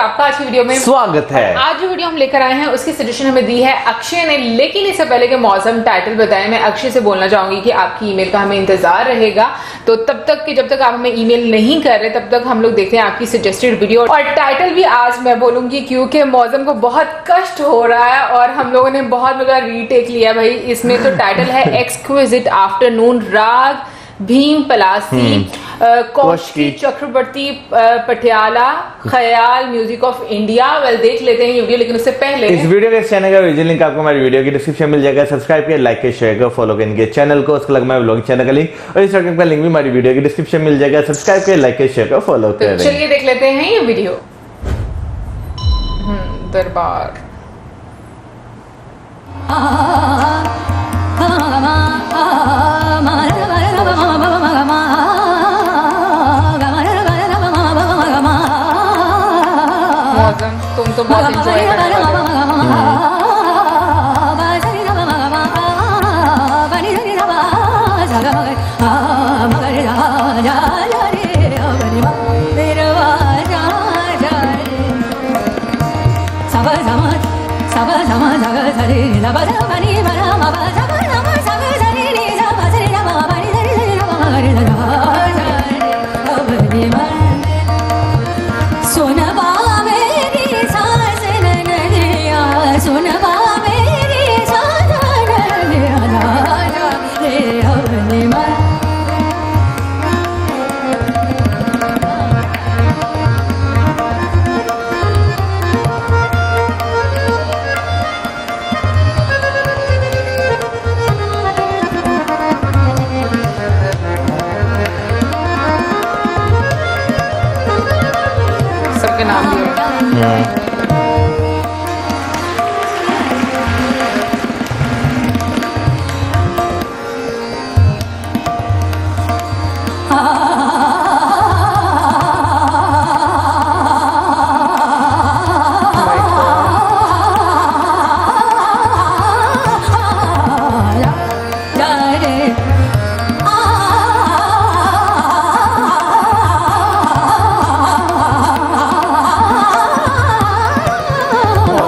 आपका आज की वीडियो में स्वागत है। आज जो वीडियो हम लेकर आए हैं उसकी सजेशन हमें दी है अक्षय ने, लेकिन इससे पहले कि मौसम टाइटल बताएं, मैं अक्षय से बोलना चाहूंगी कि आपकी ईमेल का हमें इंतजार रहेगा। तो तब तक कि जब तक आप हमें ईमेल नहीं कर रहे तब तक हम लोग देखते हैं आपकी सजेस्टेड वीडियो। और टाइटल भी आज मैं बोलूंगी क्योंकि मौसम को बहुत कष्ट हो रहा है और हम लोगों ने बहुत बड़ा रीटेक लिया भाई इसमें। तो टाइटल है एक्सक्विजिट आफ्टरनून, राग भीम पलासी, कौशिकी चक्रवर्ती, पटियाला, ख्याल म्यूजिक ऑफ इंडिया। वेल देख लेते हैं ये वीडियो, लेकिन उससे पहले इस वीडियो के चैनल का विजुअल लिंक आपको हमारी वीडियो की डिस्क्रिप्शन मिल जाएगा। सब्सक्राइब किया, लाइक किया, शेयर किया, फॉलो करेंगे चैनल को। उसके अलग व्लॉग चैनल का लिंक और इंस्टाग्राम का लिंक भी हमारी वीडियो की डिस्क्रिप्शन मिल जाएगा। सब्सक्राइब किया, लाइक किया, शेयर किया, फॉलो करें। चलिए देख लेते हैं ये वीडियो। दरबार मौसम तुम तो बहुत एंजॉय करने सबके नाम भी है।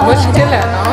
मुश्किल है ना।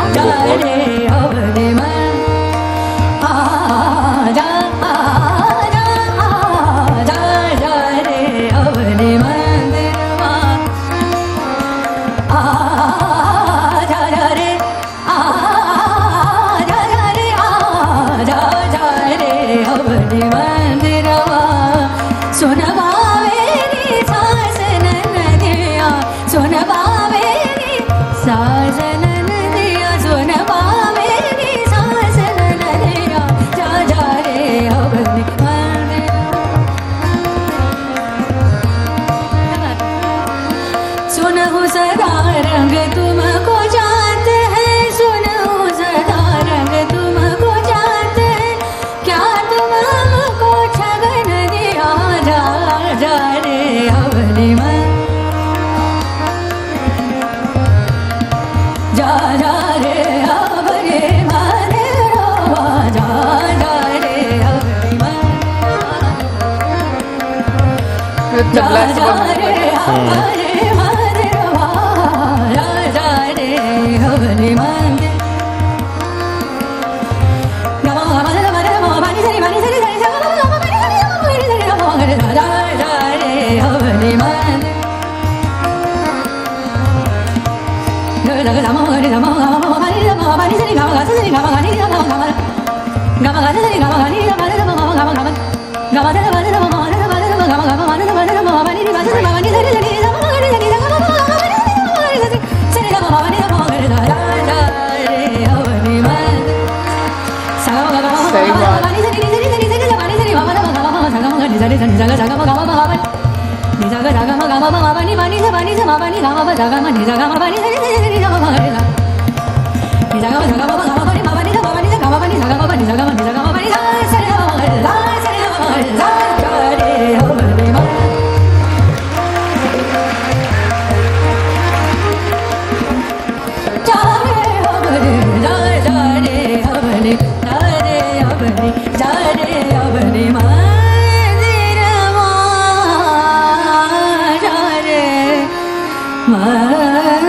Ma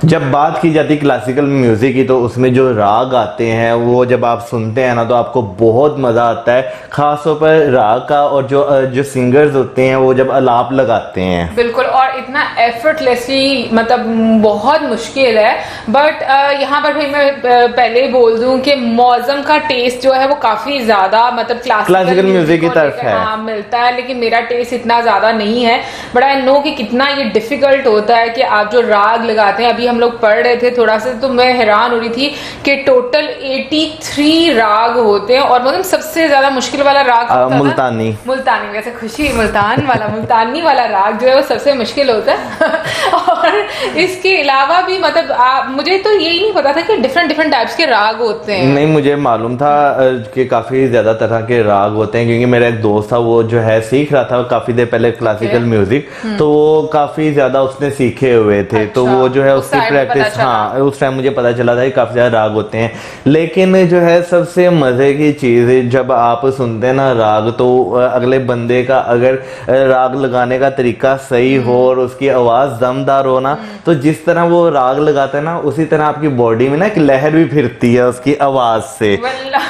जब बात की जाती है क्लासिकल म्यूजिक की तो उसमें जो राग आते हैं वो जब आप सुनते हैं ना तो आपको बहुत मजा आता है, खासतौर पर राग का। और जो सिंगर्स होते हैं वो जब आलाप लगाते हैं, बिल्कुल, और इतना एफर्टलेसली, मतलब बहुत मुश्किल है। बट यहाँ पर भी मैं पहले ही बोल दूं कि मौसम का टेस्ट जो है वो काफी ज्यादा मतलब क्लासिकल म्यूजिक की तरफ है, हाँ मिलता है, लेकिन मेरा टेस्ट इतना ज्यादा नहीं है। बट आई नो कि कितना ये डिफिकल्ट होता है कि आप जो राग लगाते हैं। अभी हम लोग पढ़ रहे थे थोड़ा सा तो मैं हैरान हो रही थी कि टोटल 83 राग होते हैं, और मतलब सबसे ज्यादा मुश्किल वाला राग मुल्तानी। वैसे खुशी मुल्तानी वाला राग जो है वो सबसे मुश्किल होता है। और इसके अलावा भी मतलब मुझे तो यही नहीं पता था कि डिफरेंट टाइप्स के राग होते हैं। नहीं, मुझे मालूम था कि काफी ज्यादा तरह के राग होते हैं, क्योंकि मेरा एक दोस्त था वो जो है सीख रहा था काफी देर पहले क्लासिकल म्यूजिक, तो वो काफी ज्यादा उसने सीखे हुए थे। तो वो जो है उसकी प्रैक्टिस, हाँ उस टाइम मुझे पता चला था कि काफी ज्यादा राग होते हैं। लेकिन जो है सबसे मजे की चीज जब आप सुनते हैं ना राग, तो अगले बंदे का अगर राग लगाने का तरीका सही हो और उसकी आवाज दमदार हो ना, तो जिस तरह वो राग लगाता है ना उसी तरह आपकी बॉडी में ना एक लहर भी फिरती है उसकी आवाज से।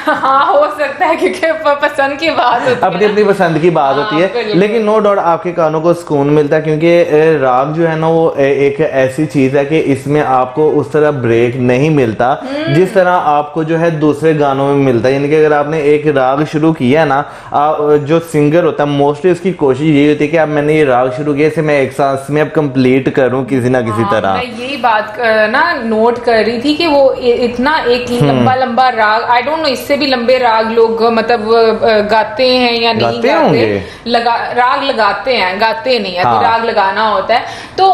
हाँ हो सकता है, क्योंकि पसंद की बात होती है, अपनी पसंद की बात होती है। लेकिन नो डाउट आपके कानों को सुकून मिलता है, क्योंकि राग जो है ना वो एक ऐसी चीज है कि इसमें आपको उस तरह ब्रेक नहीं मिलता जिस तरह आपको जो है दूसरे गानों में मिलता है। यानी कि अगर आपने एक राग शुरू किया ना, जो सिंगर होता है मोस्टली उसकी कोशिश यही होती है कि अब मैंने ये राग शुरू किया, इसे मैं एक सांस में अब कंप्लीट करूं किसी ना किसी तरह। मैं यही बात ना नोट कर रही थी कि वो इतना एक लंबा राग, आई डोंट नो इससे भी लंबे राग लोग मतलब गाते हैं या नहीं गाते, राग लगाते हैं, गाते नहीं है। हाँ। राग लगाना होता है तो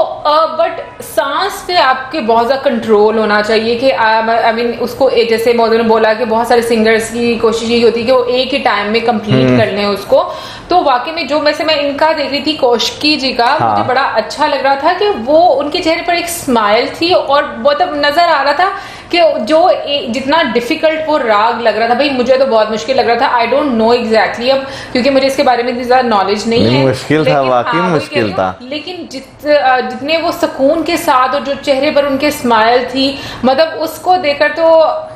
बट सांस पे आपके बहुत ज्यादा कंट्रोल होना चाहिए कि आई मीन उसको जैसे मौजू ने बोला कि बहुत सारे सिंगर्स की कोशिश यही होती है कि वो एक ही टाइम में कंप्लीट कर लें उसको। तो वाकई में जो मैं इनका देख रही थी कौशिकी जी का, हाँ। मुझे बड़ा अच्छा लग रहा था कि वो उनके चेहरे पर एक स्माइल थी और मतलब नजर आ रहा था कि जो जितना डिफिकल्ट वो राग लग रहा था, भाई मुझे तो बहुत मुश्किल लग रहा था। आई डोंट नो एग्जैक्टली अब, क्योंकि मुझे इसके बारे में इतनी ज्यादा नॉलेज नहीं है। मुश्किल था, वाकई मुश्किल था। लेकिन जितने वो सुकून के साथ और जो चेहरे पर उनके स्माइल थी, मतलब उसको देखकर तो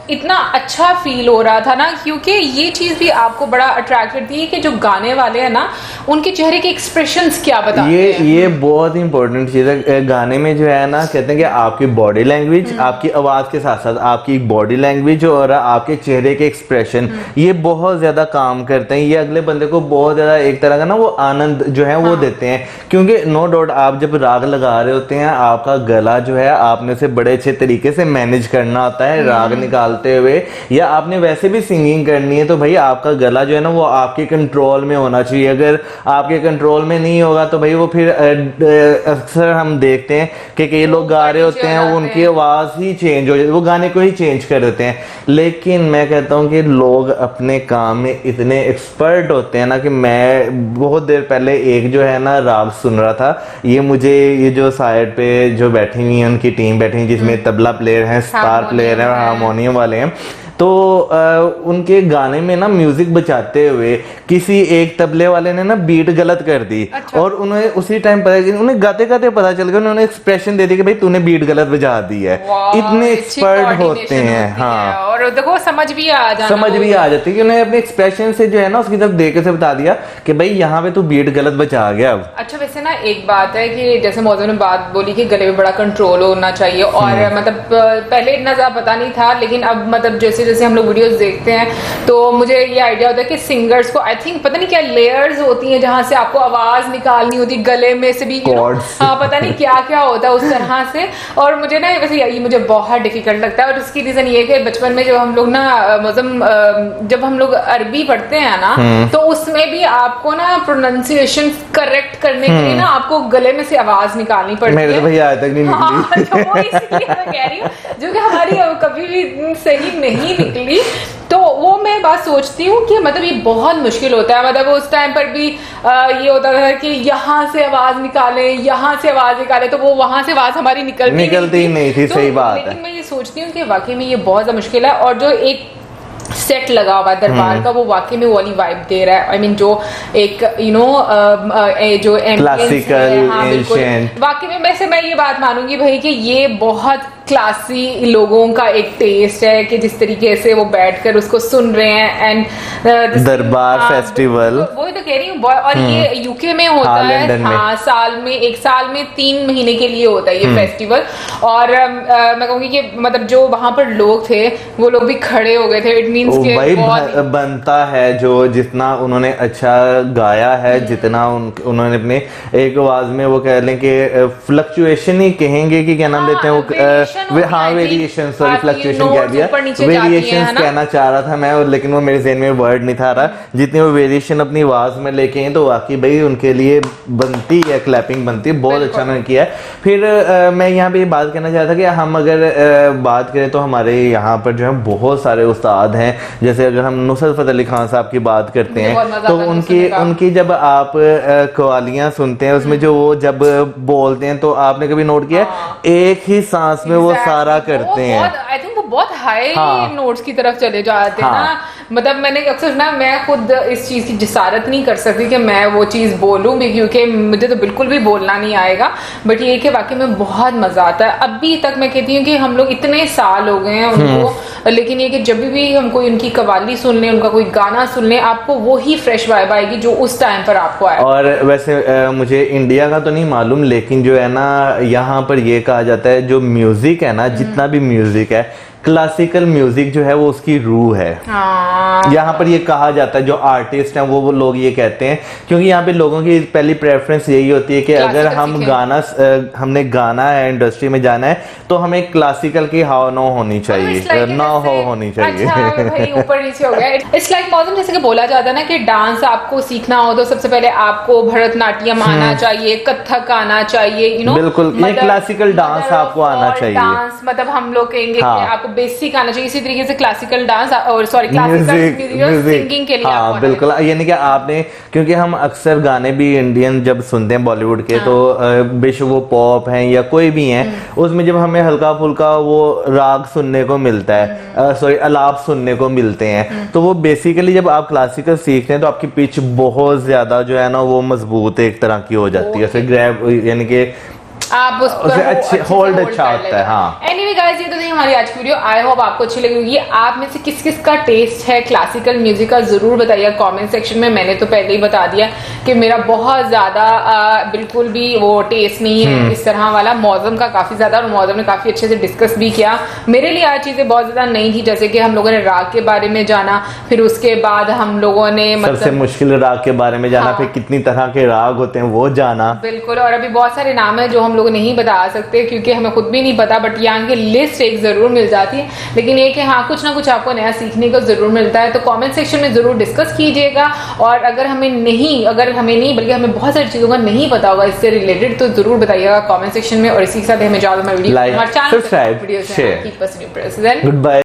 इतना अच्छा फील हो रहा था ना, क्योंकि ये चीज भी आपको बड़ा अट्रैक्ट करती है कि जो गाने वाले हैं ना उनके चेहरे के एक्सप्रेशंस क्या बताते हैं। ये बहुत इंपॉर्टेंट चीज है गाने में जो है ना, कहते हैं कि आपकी बॉडी लैंग्वेज, आपकी आवाज के साथ साथ आपकी बॉडी लैंग्वेज और आपके चेहरे के एक्सप्रेशन, ये बहुत ज्यादा काम करते हैं। ये अगले बंदे को बहुत ज्यादा एक तरह का ना वो आनंद जो है वो देते हैं। क्योंकि नो डाउट आप जब राग लगा रहे होते हैं, आपका गला जो है आपने उसे बड़े अच्छे तरीके से मैनेज करना होता है राग निकालते हुए, या आपने वैसे भी सिंगिंग करनी है तो भाई आपका गला जो है ना वो आपके कंट्रोल में होना चाहिए। अगर आपके कंट्रोल में नहीं होगा तो भाई वो फिर अक्सर हम देखते हैं कि कई लोग गा रहे होते हैं वो उनकी आवाज ही चेंज हो जाती है, वो गाने को ही चेंज कर देते हैं। लेकिन मैं कहता हूँ कि लोग अपने काम में इतने एक्सपर्ट होते हैं ना, कि मैं बहुत देर पहले एक जो है ना राग सुन रहा था, ये जो साइड पे जो बैठी हुई है उनकी टीम बैठी हुई जिसमें तबला प्लेयर है, सितार प्लेयर है और हारमोनियम वाले हैं, तो उनके गाने में ना म्यूजिक बचाते हुए किसी एक तबले वाले ने ना बीट गलत कर दी। अच्छा। और उन्हें उसी टाइम पता, उन्हें गाते गाते पता चल गया, उन्होंने एक्सप्रेशन दे दिया कि भाई तूने बीट गलत बजा दी है। इतने एक्सपर्ट होते हैं। हाँ, और देखो समझ भी आ जाती है कि उन्हें अपने एक्सप्रेशन से जो है ना उसकी तरफ देख के बता दिया कि भाई यहाँ पे तू बीट गलत बचा गया अब। अच्छा, वैसे ना एक बात है कि जैसे मौजू ने बात बोली कि गले में बड़ा कंट्रोल होना चाहिए, और मतलब पहले इतना ज्यादा पता नहीं था, लेकिन अब मतलब जैसे हम लोग वीडियोस देखते हैं तो मुझे ये आइडिया होता है कि सिंगर्स को आई थिंक पता नहीं क्या लेयर्स होती हैं जहां से आपको आवाज निकालनी होती है, गले में से भी हाँ पता नहीं क्या क्या होता है उस तरह से। और मुझे ना वैसे ये मुझे बहुत डिफिकल्ट लगता है, और उसकी रीजन ये है कि बचपन में जो हम लोग ना जब हम लोग अरबी पढ़ते हैं ना, तो उसमें भी आपको ना प्रोनाउंसिएशन करेक्ट करने के लिए ना आपको गले में से आवाज निकालनी पड़ती है। मेरे तो भैया आज तक नहीं निकली। तो वो इसलिए मैं कह रही हूँ, जो कि हमारी कभी भी सही नहीं निकली। तो वो मैं बात सोचती हूँ कि मतलब ये बहुत मुश्किल होता है। मतलब उस टाइम पर भी ये होता था कि यहाँ से आवाज निकाले, यहाँ से आवाज निकाले, तो वो वहां से आवाज हमारी निकलती नहीं थी। सही बात है। लेकिन मैं ये सोचती हूँ कि वाकई में ये बहुत ज्यादा मुश्किल है, और जो एक सेट लगा हुआ दरबार का वो वाकई में वो वाली वाइब दे रहा है। आई मीन जो एक जो क्लासिकल एंशिएंट, वाकई में वैसे मैं ये बात मानूंगी भाई कि ये बहुत क्लासी लोगों का एक टेस्ट है कि जिस तरीके से वो बैठकर उसको सुन रहे हैं एंड दरबार फेस्टिवल, वो तो कह रही हूँ। और ये यूके में होता है, लंदन में। हाँ, एक साल में 3 महीने के लिए होता है ये फेस्टिवल। और मैं कहूँगी कि मतलब जो वहां पर लोग थे वो लोग भी खड़े हो गए थे। इट मींस कि भाई बहुत बनता है जो जितना उन्होंने अच्छा गाया है, जितना उन्होंने अपने एक आवाज में वो कह लें कि फ्लक्चुएशन ही कहेंगे कि क्या नाम देते हैं वो, हाँ वेरिएशन, सॉरी फ्लक्चुएशन कह दिया, वेरिएशन कहना चाह रहा था मैं, लेकिन वो मेरे ज़हन में वर्ड नहीं था रहा। जितनी वो वेरिएशन अपनी आवाज में लेके हैं तो वाकई भाई उनके लिए बनती है, क्लैपिंग बनती है, बहुत अच्छा उन्होंने किया है। फिर मैं यहाँ पे बात करना चाहता था कि हम अगर बात करें तो हमारे यहाँ पर जो है बहुत सारे उस्ताद हैं। जैसे अगर हम नुसरत फतेह अली खान साहब की बात करते हैं तो उनकी जब आप कवालियां सुनते हैं उसमें जो वो जब बोलते हैं तो आपने कभी नोट किया एक ही सांस में वो सारा करते हैं। आई थिंक वो बहुत हाई नोट्स की तरफ चले जाते हैं ना। मतलब मैंने अक्सर ना, मैं खुद इस चीज की जिसारत नहीं कर सकती कि मैं वो चीज बोलूं भी, क्योंकि मुझे तो बिल्कुल भी बोलना नहीं आएगा। बट ये कि वाकई में बहुत मजा आता है। अभी तक मैं कहती हूँ कि हम लोग इतने साल हो गए हैं उनको, लेकिन ये कि जब भी हम कोई उनकी कवाली सुन लें, उनका कोई गाना सुन लें, आपको वो ही फ्रेश वाइब आएगी जो उस टाइम पर आपको आए। और वैसे मुझे इंडिया का तो नहीं मालूम, लेकिन जो है ना यहाँ पर ये कहा जाता है जो म्यूजिक है ना, जितना भी म्यूजिक है, क्लासिकल म्यूजिक जो है वो उसकी रूह है। यहाँ पर ये कहा जाता है, जो आर्टिस्ट हैं वो लोग ये कहते हैं, क्योंकि यहाँ पे लोगों की पहली प्रेफरेंस यही होती है कि अगर हम हमने गाना है, इंडस्ट्री में जाना है तो हमें क्लासिकल की हाव नो होनी चाहिए, ना हो होनी चाहिए। अच्छा, भाई ऊपर नीचे हो गया। इट्स लाइक मौसम, जैसे कि बोला जाता है ना कि डांस आपको सीखना हो तो सबसे पहले आपको भरतनाट्यम आना चाहिए, कथक आना चाहिए, यू नो। बिल्कुल, ये क्लासिकल डांस आपको आना चाहिए। डांस मतलब हम लोग कहेंगे कि आपको बेसिक आना चाहिए। इसी तरीके से क्लासिकल डांस और सॉरी क्लासिकल सिंगिंग के लिए हाँ बिल्कुल, यानी कि आपने, क्योंकि हम अक्सर गाने भी इंडियन जब सुनते हैं बॉलीवुड के, तो बेशक वो पॉप हैं या कोई भी हैं, उसमें जब हमें हल्का फुल्का वो राग सुनने को मिलता है, सॉरी अलाप सुनने को मिलते हैं, तो वो बेसिकली जब आप क्लासिकल सीखते हैं तो आपकी पिच बहुत ज्यादा जो है ना वो मजबूत एक तरह की हो जाती है, फिर ग्रैब यानी कि आप उस पर अच्छे होल्ड अच्छा होता है। हाँ, एनीवे गाइस, ये तो थी हमारी आज की वीडियो। आई होप आपको अच्छी लगी होगी। आप में से किस किस का टेस्ट है क्लासिकल म्यूजिक का, जरूर बताइए कमेंट सेक्शन में। मैंने तो पहले ही बता दिया कि मेरा बहुत ज्यादा बिल्कुल भी वो टेस्ट नहीं है इस तरह वाला। मौसम का काफी ज्यादा, और मौसम ने काफी अच्छे से डिस्कस भी किया। मेरे लिए आज चीजें बहुत ज्यादा नहीं थी, जैसे कि हम लोगों ने राग के बारे में जाना, फिर उसके बाद हम लोगों ने मतलब सबसे मुश्किल राग के बारे में जाना, फिर कितनी तरह के राग होते हैं वो जाना। बिल्कुल, और अभी बहुत सारे नाम है जो हम लोग नहीं बता सकते क्योंकि हमें खुद भी नहीं पता, बट यहाँ की लिस्ट एक जरूर मिल जाती है। लेकिन ये कि हाँ, कुछ ना कुछ आपको नया सीखने को जरूर मिलता है। तो कमेंट सेक्शन में जरूर डिस्कस कीजिएगा। और अगर हमें नहीं बल्कि हमें बहुत सारी चीजों का नहीं पता होगा इससे रिलेटेड, तो जरूर बताइएगा कमेंट सेक्शन में। और इसी के साथ हमें video, like, subscribe, share, good bye.